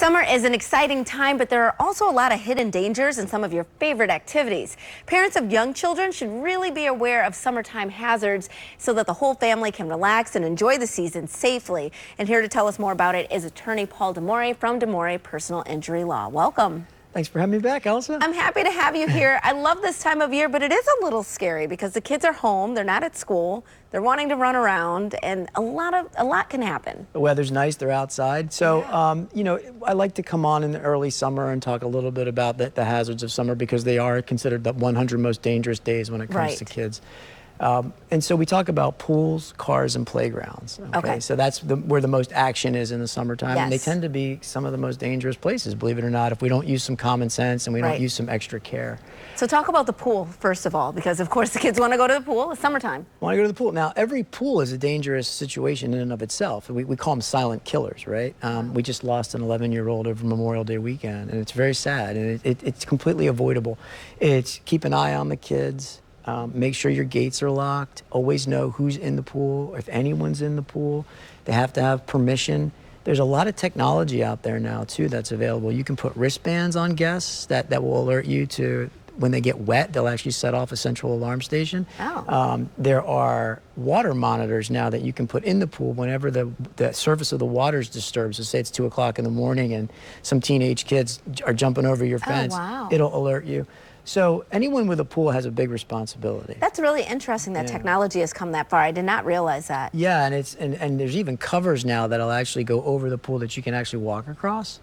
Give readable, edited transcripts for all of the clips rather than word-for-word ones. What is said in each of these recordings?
Summer is an exciting time, but there are also a lot of hidden dangers in some of your favorite activities. Parents of young children should really be aware of summertime hazards so that the whole family can relax and enjoy the season safely. And here to tell us more about it is attorney Paul DeMore from DeMore Personal Injury Law. Welcome. Thanks for having me back, Elsa. I'm happy to have you here. I love this time of year, but it is a little scary because the kids are home, they're not at school, they're wanting to run around, and a lot can happen. The weather's nice, they're outside. So, you know, I like to come on in the early summer and talk a little bit about the hazards of summer because they are considered the 100 most dangerous days when it comes to kids. And so we talk about pools, cars, and playgrounds. Okay. So that's where the most action is in the summertime. Yes. And they tend to be some of the most dangerous places, believe it or not, if we don't use some common sense and we don't use some extra care. So talk about the pool, first of all, because of course the kids want to go to the pool. It's summertime. Want to go to the pool. Now, every pool is a dangerous situation in and of itself. We call them silent killers, right? We just lost an 11-year-old over Memorial Day weekend, and it's very sad, and it's completely avoidable. It's keep an eye on the kids. Make sure your gates are locked. Always know who's in the pool, if anyone's in the pool. They have to have permission. There's a lot of technology out there now, too, that's available. You can put wristbands on guests that will alert you to when they get wet. They'll actually set off a central alarm station. There are water monitors now that you can put in the pool whenever the surface of the water is disturbed. So say it's 2 o'clock in the morning and some teenage kids are jumping over your fence. It'll alert you. So anyone with a pool has a big responsibility. That's really interesting that technology has come that far. I did not realize that. Yeah, and there's even covers now that'll actually go over the pool that you can actually walk across.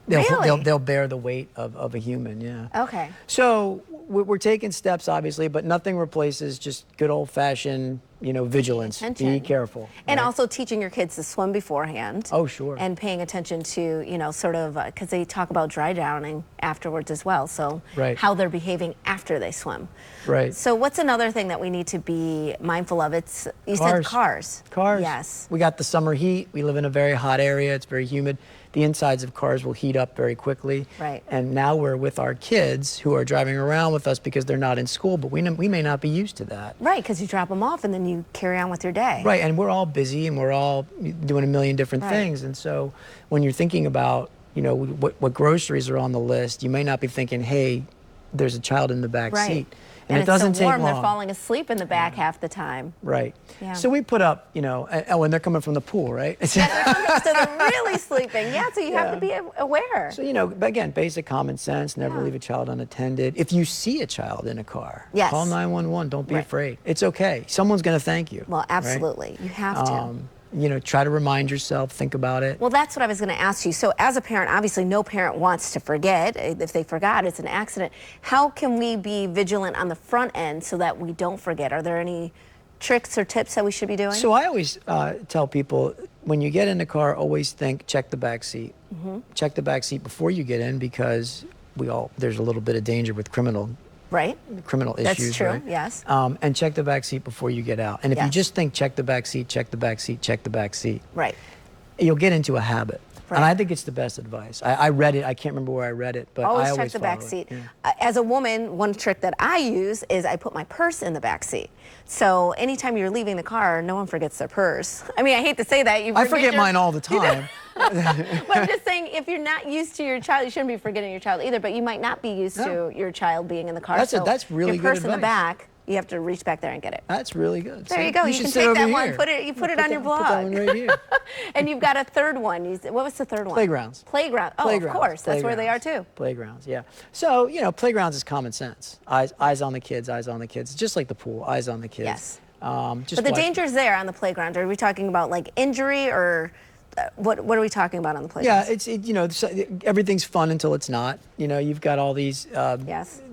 They'll bear the weight of a human, yeah. Okay. So we're taking steps, obviously, but nothing replaces just good old-fashioned, you know, vigilance. Be careful. And also teaching your kids to swim beforehand. Oh, sure. And paying attention to, you know, sort of, because they talk about dry drowning afterwards as well. So how they're behaving after they swim. Right. So what's another thing that we need to be mindful of? You said cars. Cars. Yes. We got the summer heat. We live in a very hot area. It's very humid. The insides of cars will heat up very quickly. Right. And now we're with our kids who are driving around with us because they're not in school, but we may not be used to that. Right, because you drop them off and then you carry on with your day. Right, and we're all busy and we're all doing a million different things. And so when you're thinking about, you know, what groceries are on the list, you may not be thinking, hey, there's a child in the back seat. And it doesn't take long. They're falling asleep in the back half the time. Right. Yeah. So we put up, you know, and they're coming from the pool, right? Yeah, so they're really sleeping. Yeah, so you have to be aware. So, you know, again, basic common sense, never leave a child unattended. If you see a child in a car, call 911, don't be afraid. It's okay. Someone's going to thank you. Well, absolutely. You have to. You know, try to remind yourself, think about it. Well, that's what I was going to ask you. So as a parent, obviously no parent wants to forget. If they forgot, it's an accident. How can we be vigilant on the front end so that we don't forget? Are there any tricks or tips that we should be doing? So I always tell people, when you get in the car, always check the back seat. Check the back seat before you get in because there's a little bit of danger with criminal issues. That's true, yes. And check the back seat before you get out. And if you just think check the back seat, check the back seat, check the back seat, you'll get into a habit. And I think it's the best advice. I read it, I can't remember where I read it, but always I always check the back seat. Yeah. As a woman, one trick that I use is I put my purse in the back seat. So anytime you're leaving the car, no one forgets their purse. I mean, I hate to say that. I forget mine all the time. But I'm just saying, if you're not used to your child, you shouldn't be forgetting your child either, but you might not be used to your child being in the car. That's really good advice. Your purse in the back, you have to reach back there and get it. That's really good. There you go. You can take that one. Put it on your blog. Put that one right here. And you've got a third one. What was the third one? Playgrounds. Playground. Oh, of course. That's where they are too. Playgrounds, yeah. So, you know, playgrounds is common sense. Eyes on the kids, eyes on the kids. Just like the pool, eyes on the kids. Yes. But the danger's there on the playground. Are we talking about like injury or what are we talking about on the playground? Yeah, you know, everything's fun until it's not. You know, you've got all these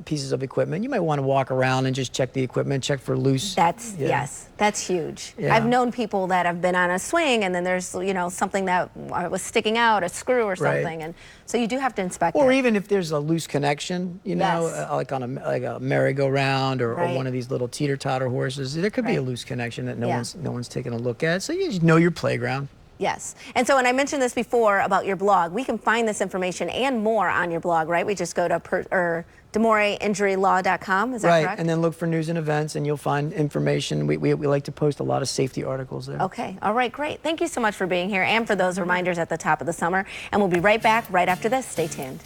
pieces of equipment. You might want to walk around and just check the equipment, check for loose. Yes, that's huge. Yeah. I've known people that have been on a swing and then there's, you know, something that was sticking out, a screw or something, and so you do have to inspect it. Or even if there's a loose connection, you know, like on a merry-go-round or one of these little teeter-totter horses, there could be a loose connection that no one's taking a look at. So you just know your playground. Yes. And so, and I mentioned this before about your blog. We can find this information and more on your blog, right? We just go to DeMoreInjuryLaw.com. Is that right, correct? and then look for news and events, and you'll find information. We like to post a lot of safety articles there. Okay. All right. Great. Thank you so much for being here and for those reminders at the top of the summer. And we'll be right back right after this. Stay tuned.